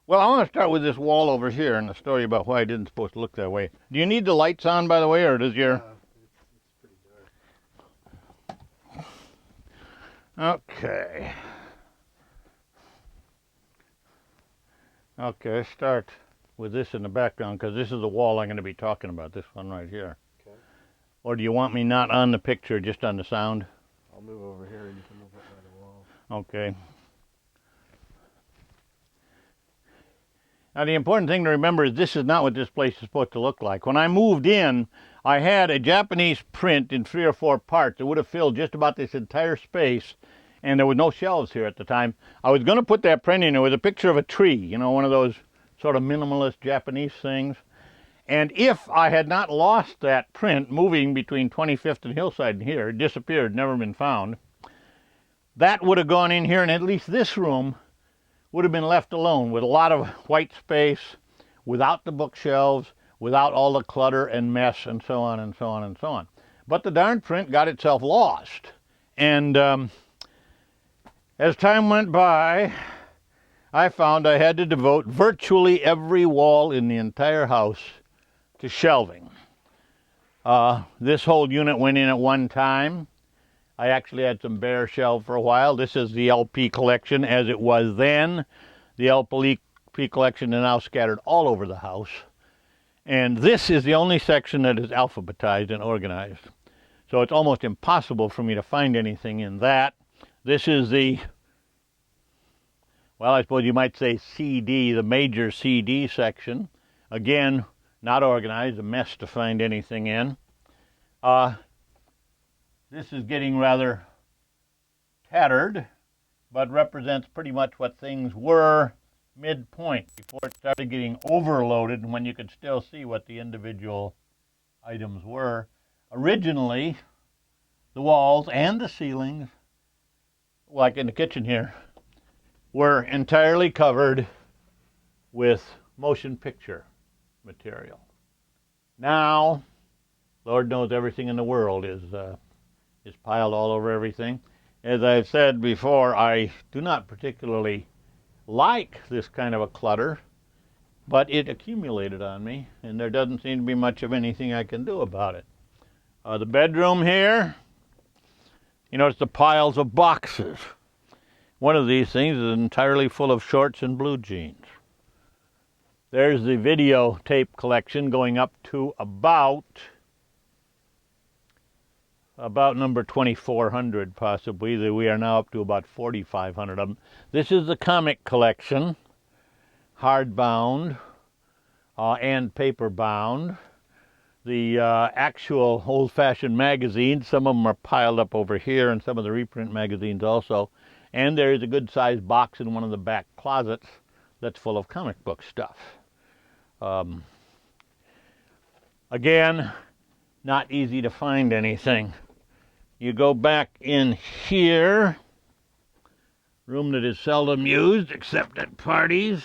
Well, I want to start with this wall over here and the story about why it isn't supposed to look that way. Do you need the lights on, by the way, or does your... It's pretty dark. Okay. Okay, start with this in the background because this is the wall I'm going to be talking about, this one right here. Okay. Or do you want me not on the picture, just on the sound? I'll move over here and you can move up by the wall. Okay. Now the important thing to remember is this is not what this place is supposed to look like. When I moved in, I had a Japanese print in 3 or 4 parts. It would have filled just about this entire space, and there was no shelves here at the time. I was going to put that print in. There was a picture of a tree, you know, one of those sort of minimalist Japanese things. And if I had not lost that print moving between 25th and Hillside and here, it disappeared, never been found, that would have gone in here, and at least this room would have been left alone with a lot of white space, without the bookshelves, without all the clutter and mess and so on and so on and so on. But the darn print got itself lost. And as time went by, I found I had to devote virtually every wall in the entire house to shelving. This whole unit went in at one time. I actually had some bare shelves for a while. This is the LP collection as it was then. The LP collection is now scattered all over the house. And this is the only section that is alphabetized and organized. So it's almost impossible for me to find anything in that. This is the, well, I suppose you might say CD, the major CD section. Again, not organized, a mess to find anything in. This is getting rather tattered, but represents pretty much what things were midpoint before it started getting overloaded and when you could still see what the individual items were. Originally, the walls and the ceilings, like in the kitchen here, were entirely covered with motion picture material. Now, Lord knows everything in the world is piled all over everything. As I've said before, I do not particularly like this kind of a clutter, but it accumulated on me, and there doesn't seem to be much of anything I can do about it. The bedroom here, you notice the piles of boxes. One of these things is entirely full of shorts and blue jeans. There's the videotape collection going up to about number 2,400 possibly. We are now up to about 4,500 of them. This is the comic collection, hardbound and paper bound. The actual old-fashioned magazines, some of them are piled up over here, and some of the reprint magazines also. And there is a good-sized box in one of the back closets that's full of comic book stuff. Again, not easy to find anything. You go back in here, room that is seldom used except at parties.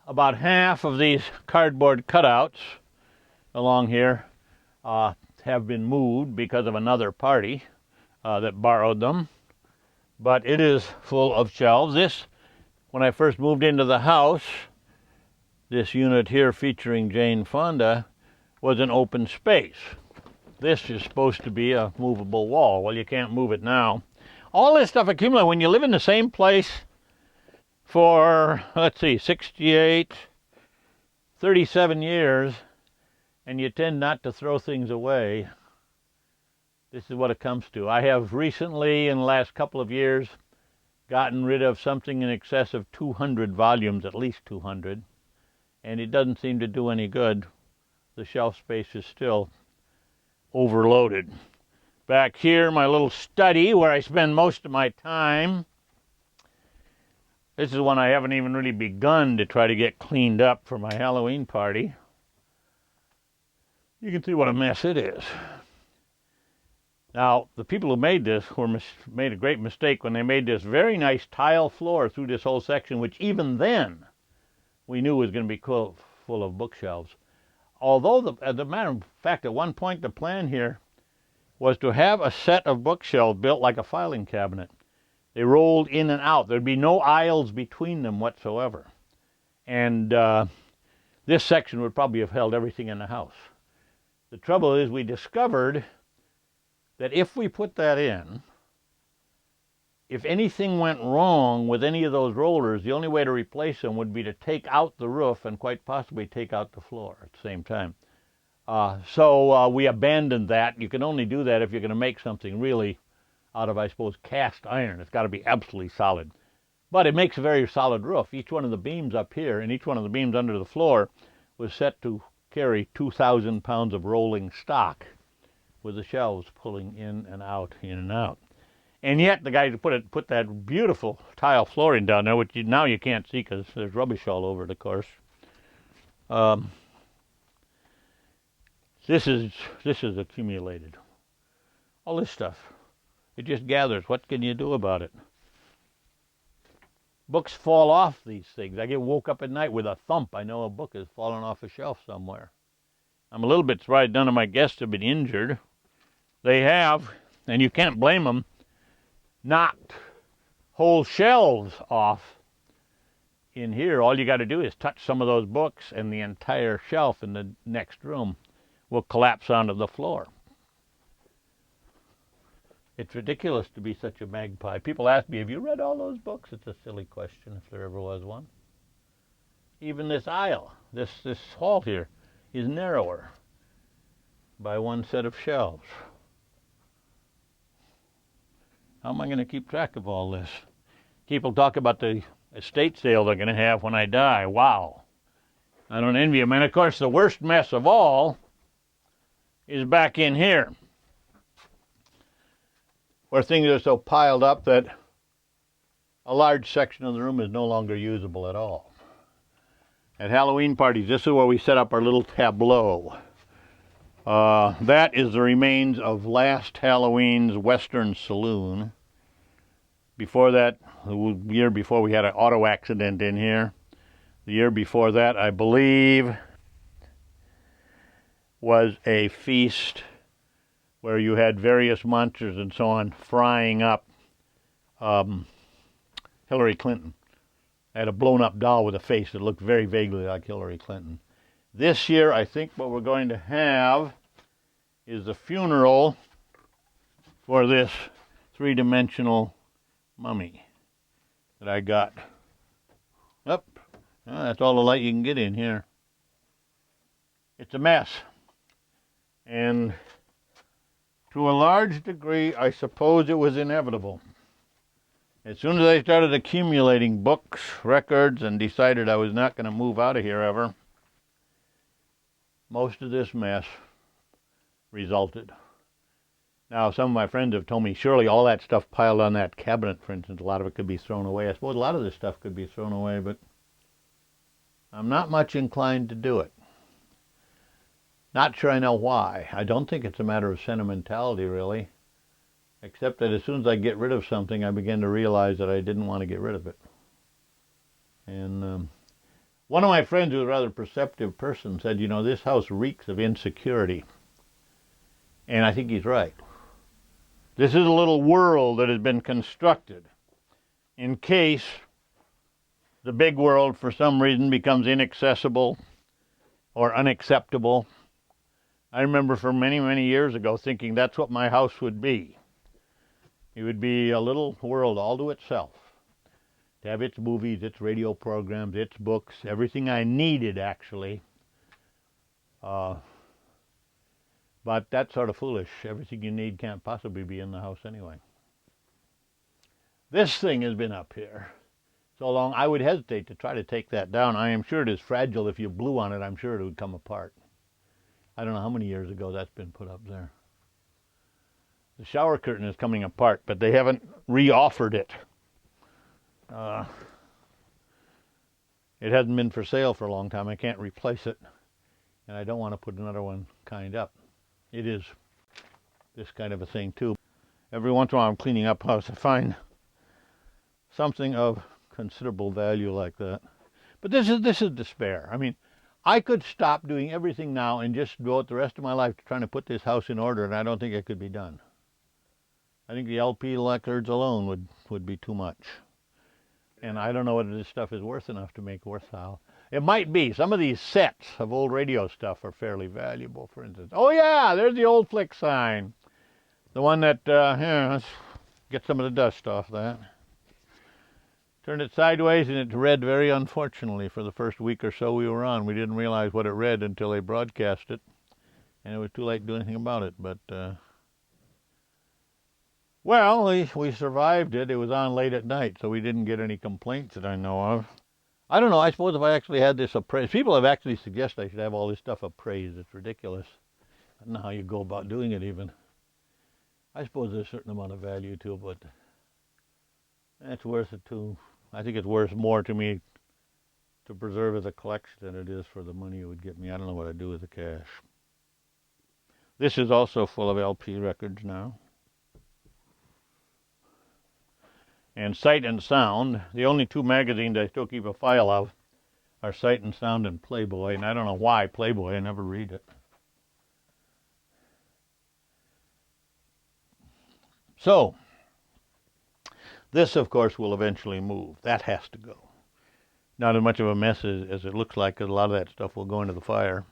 About half of these cardboard cutouts along here have been moved because of another party that borrowed them. But it is full of shelves. This, when I first moved into the house, this unit here featuring Jane Fonda was an open space. This is supposed to be a movable wall. Well, you can't move it now. All this stuff accumulates when you live in the same place for, let's see, 68, 37 years, and you tend not to throw things away. This is what it comes to. I have recently, in the last couple of years, gotten rid of something in excess of 200 volumes, at least 200, and it doesn't seem to do any good. The shelf space is still overloaded. Back here, my little study where I spend most of my time. This is one I haven't even really begun to try to get cleaned up for my Halloween party. You can see what a mess it is. Now, the people who made this made a great mistake when they made this very nice tile floor through this whole section, which even then we knew was going to be full of bookshelves. Although, as a matter of fact, at one point the plan here was to have a set of bookshelves built like a filing cabinet. They rolled in and out. There'd be no aisles between them whatsoever. And this section would probably have held everything in the house. The trouble is we discovered that if we put that in, if anything went wrong with any of those rollers, the only way to replace them would be to take out the roof and quite possibly take out the floor at the same time. So we abandoned that. You can only do that if you're going to make something really out of, I suppose, cast iron. It's got to be absolutely solid. But it makes a very solid roof. Each one of the beams up here and each one of the beams under the floor was set to carry 2,000 pounds of rolling stock with the shelves pulling in and out, in and out. And yet the guys put that beautiful tile flooring down there, which now you can't see because there's rubbish all over it, of course. This is accumulated. All this stuff. It just gathers. What can you do about it? Books fall off these things. I get woke up at night with a thump. I know a book has fallen off a shelf somewhere. I'm a little bit surprised none of my guests have been injured. They have, and you can't blame them, knocked whole shelves off in here. All you got to do is touch some of those books and the entire shelf in the next room will collapse onto the floor. It's ridiculous to be such a magpie. People ask me, have you read all those books? It's a silly question if there ever was one. Even this aisle, this hall here, is narrower by one set of shelves. How am I going to keep track of all this? People talk about the estate sale they're going to have when I die. Wow. I don't envy them. And of course, the worst mess of all is back in here, where things are so piled up that a large section of the room is no longer usable at all. At Halloween parties, this is where we set up our little tableau. That is the remains of last Halloween's Western Saloon. Before that, the year before, we had an auto accident in here. The year before that, I believe, was a feast where you had various monsters and so on frying up Hillary Clinton. I had a blown-up doll with a face that looked very vaguely like Hillary Clinton. This year, I think what we're going to have is the funeral for this three-dimensional mummy that I got. Up. Oh, that's all the light you can get in here. It's a mess. And to a large degree, I suppose it was inevitable. As soon as I started accumulating books, records, and decided I was not going to move out of here ever, most of this mess resulted. Now, some of my friends have told me, surely all that stuff piled on that cabinet, for instance, a lot of it could be thrown away. I suppose a lot of this stuff could be thrown away, but I'm not much inclined to do it. Not sure I know why. I don't think it's a matter of sentimentality, really, except that as soon as I get rid of something, I begin to realize that I didn't want to get rid of it. And one of my friends, who's a rather perceptive person, said, you know, this house reeks of insecurity. And I think he's right. This is a little world that has been constructed in case the big world, for some reason, becomes inaccessible or unacceptable. I remember for many, many years ago thinking that's what my house would be. It would be a little world all to itself, to have its movies, its radio programs, its books, everything I needed, actually. But that's sort of foolish. Everything you need can't possibly be in the house anyway. This thing has been up here so long, I would hesitate to try to take that down. I am sure it is fragile. If you blew on it, I'm sure it would come apart. I don't know how many years ago that's been put up there. The shower curtain is coming apart, but they haven't re-offered it. It hasn't been for sale for a long time. I can't replace it, and I don't want to put another one kind up. It is this kind of a thing, too. Every once in a while I'm cleaning up house. I find something of considerable value like that. But this is despair. I mean, I could stop doing everything now and just devote the rest of my life to trying to put this house in order, and I don't think it could be done. I think the LP records alone would be too much. And I don't know whether this stuff is worth enough to make worthwhile. It might be. Some of these sets of old radio stuff are fairly valuable, for instance. Oh, yeah, there's the old flick sign. The one that, here, let's get some of the dust off that. Turned it sideways, and it read very unfortunately for the first week or so we were on. We didn't realize what it read until they broadcast it, and it was too late to do anything about it. But, well, we survived it. It was on late at night, so we didn't get any complaints that I know of. I don't know. I suppose if I actually had this appraised, people have actually suggested I should have all this stuff appraised. It's ridiculous. I don't know how you go about doing it even. I suppose there's a certain amount of value to it, but it's worth it too. I think it's worth more to me to preserve as a collection than it is for the money it would get me. I don't know what I'd do with the cash. This is also full of LP records now. And Sight and Sound, the only two magazines I still keep a file of are Sight and Sound and Playboy, and I don't know why Playboy, I never read it. So, this, of course, will eventually move. That has to go. Not as much of a mess as it looks like, because a lot of that stuff will go into the fire.